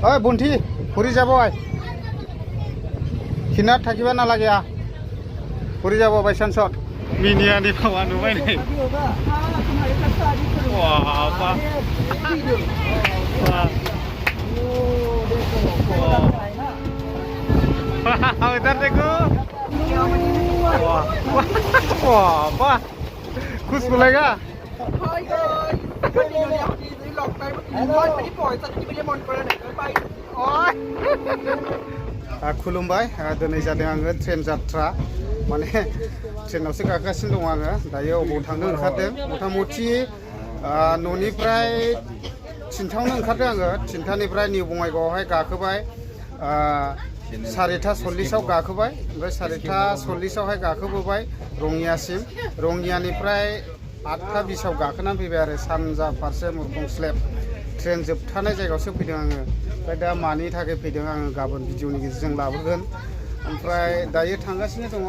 ओइ बुन्थि फुरि যাব आइ खिनात থাকিবা নালাগে आ फुरि যাব बायसान्सत मिनियानि फावा नुबाय नै इधर देखो वाह खुश बोलेगा खुलुमबाय दिनै जादों आङो ट्रेन जात्रा माने ट्रेनावसो गाखोगासिनो दङ आङो दायो अबाव थांनो ओंखारदों मथा मथि न'निफ्राय थिनथायावनो ओंखारदों आङो थिनथानिफ्राय निउ बङाइगावआवहाय गाखोबाय 4:40 गाखोबाय ओमफ्राय 4:40 गाखोबोबाय रङियासिम रङियानिफ्राय 8:20 गाखोनानै फैबाय आरो सानजा फारसे मुरखंस्लेब ट्रेन जोबथानाय जायगायावसो फैदों आङो ओमफ्राय दा मानि थाखाय फैदों आङो गाबोन भिडिअनि गेजेरजों लाबोगोन ओमफ्राय दायो थांगासिनो दङ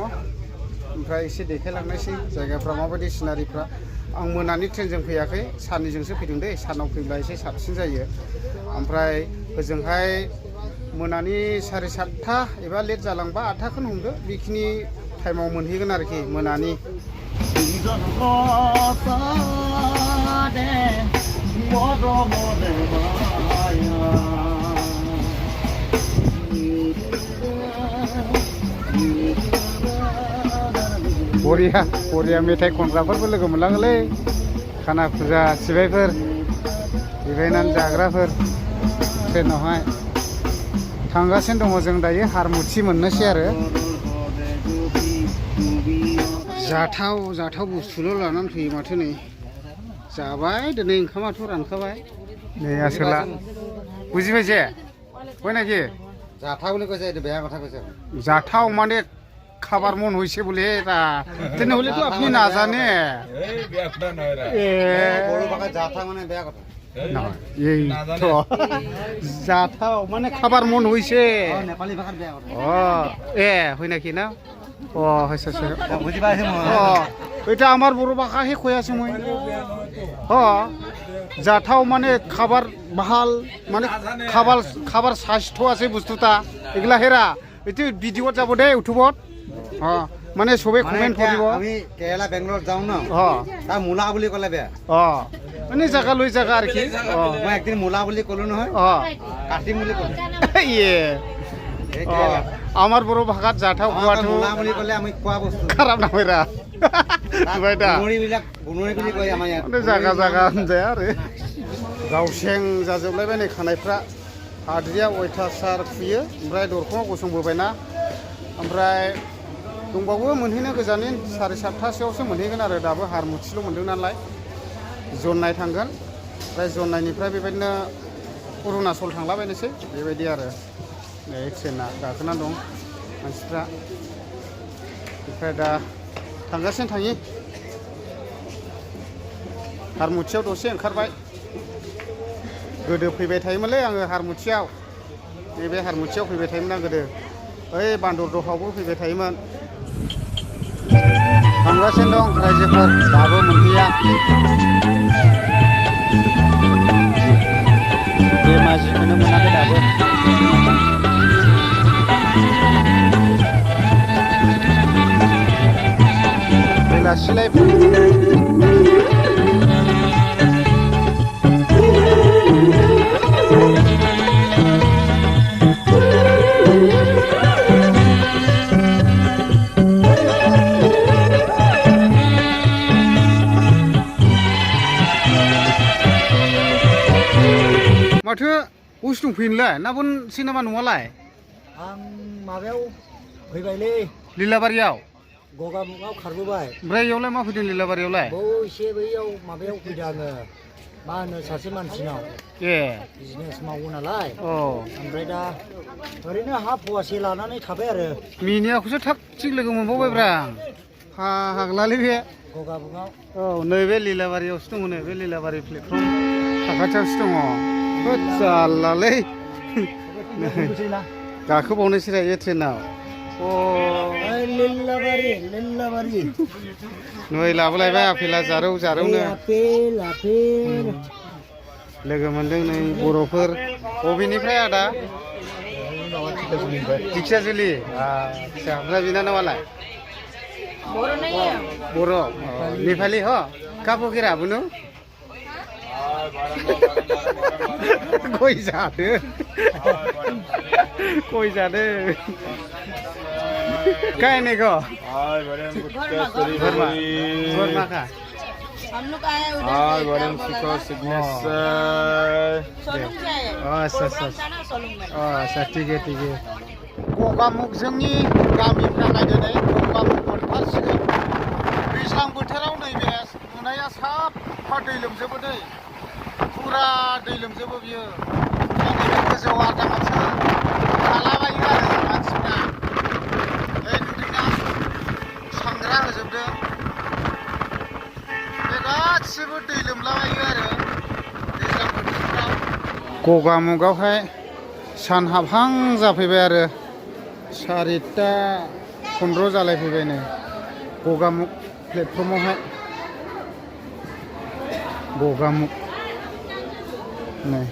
ओमफ्राय एसे देखायलांनायसै जायगाफ्रा माबायदि सिनारिफ्रा आं मोनानि ट्रेनजों फैयाखै साननिजोंसो फैदों दै सानाव फैब्ला एसे साबसिन जायो ओमफ्राय ओजोंहाय मोनानि 7:30 एबा लेट जालांबा 8:00खौनो हमदो बेखिनि टाइमाव मोनहैगोन आरोखि मोनानि बरिया मेथाइ खनग्राफोरबो लोगो मोनलाङोलै खाना फुजा सिबायफोर जिरायनानै जाग्राफोर ट्रेनावहाय थांगासिनो दङ जों दायो हारमुथि मोननोसै आरो जाथाव बुस्थुल' लानानै फैयो माथो नै जाबाय दिनै ओंखामाथ' रानखाबाय नै आसोला बुजिबायसे হয় নাকি जाथाव বুলি কৈছে এইটো বেয়া কথা কৈছে जाथाव মানে খাবার মন হয়েছে বলে এটা তেনেহলে তো আপনি না জানে বড় ভাষা जाथा মানে বেয়া কথা এই তো जाथाव মানে খাবার মন হয়েছে নেপালী ভাষাত বেয়া কথা হয় নাকি না হয়েছে বুজি পাইছো এটা আমার বড় ভাষাহে কৈ আছো মই जाथाव মানে খাবার ভাল মানে খাবার স্বাস্থ্য আছে বস্তুটা এগুলা হেরা এটি ভিডিঅ'ত যাব দে ইউটিউবত মানে সবে কমেন্ট কৰিব আমি কেৰালা বেংগলৰ যাওঁ ন তাৰ মুলা বুলি ক'লে বেয়া মানে জায়গা লৈ জায়গা আর কি মই একদিন মুলা বুলি ক'লো নহয় কাটিম বুলি ক'লো আমার বড় ভাষাত जाथाव কোৱাটো মুলা বুলি ক'লে আমি খোৱা বস্তু খারাপ না হইরা গুণৰিবিলাক গুণৰি বুলি কয় আমাৰ ইয়াত জায়গা যায় আरो गावसें जाजोबलायबाय नै खानायफ्रा हाद्रिया अयथासार फुयो ओमफ्राय दरखङाव गसंबोबायना ओमफ्राय दंबावो मोनहैनो गोजाननि 7:30 मोनहैगोन आरो दाबो हारमुथिल' मोनदों नालाय जन्नाय थांगोन ओमफ्राय जन्नायनिफ्राय बेबायदिनो अरुणाचल थांलाबायनोसै बेबायदि आरो नै ट्रेना गाखोनानै दं मानसिफ्रा ओमफ्राय दा थांगासिनो थाङि हारमुथियाव दसे ओंखारबाय गोदो फैबाय थायोमोनलै आङो हारमुथियाव नैबे हारमुथियाव फैबाय थायोमोन आं गोदो ओइ बान्दर दहावबो फैबाय थायोमोन थांगासिनो दं रायजोफोर दाबो मोनहैया धेमाजिखौनो मोनाखै दाबो बेलासिलाय माथो उस दंफैनोलाय ना बनसै नामा न'आलाय आं माबायाव फैबायलै लीलाबारियाव गगामुगाव खारबोबाय ओमफ्राय इयावलाय मा फैदों लीलाबारियावलाय एसे बैयाव माबायाव फैदों आङो मा होनो सासे मानसिनाव बिजनेस मावो नालाय ओमफ्राय दा ओरैनो हा फवासे लानानै थाबाय आरो मिनियाखौसो थाब थिग लोगो मोनबावबायब्रा हागलालै बे गगामुगाव नैबे लीलाबारियावसो दङ नै बे लीलाबारि प्लेटफर्म साखाथियावसो दङ जारलालै गाखोबावनोसै रायो ट्रेनाव नै लाबोलायबाय आफेला जारौनो लोगो मोनदों नै बर'फोर बबेनिफ्राय आदा दिखियाजुलि आदसा ओमफ्राय बिनानावालाय बर' नेपालि ह कापोकेरा बुनु गय जादो गय जादो काय नहीं को भरमा का हम लोग आए Hi, Warren Siko Signature. Solung से आए अच्छा अच्छा सोलुंग में अच्छा ठीक है गगामुग जोंनि गामिफ्रा नायदोनै गगामुग मोनथारसिगोन दैज्लां बोथोराव नैबे नुनाया साफा दै लोमजोबो दै फुरा दै लोमजोबो बियो नैबे गोजौ आदामासो थालाबायो आरो मानसिफ्रा नै नुदोंना सांग्रा होजोबदों बे गासिबो दै लोमलाबायो आरो दैज्लां बोथोरफ्राव गगामुगावहाय सान हाबहां जाफैबाय आरो 4:15 जालायफैबाय नै गगामुग प्लेटफर्मावहाय गगामुग नै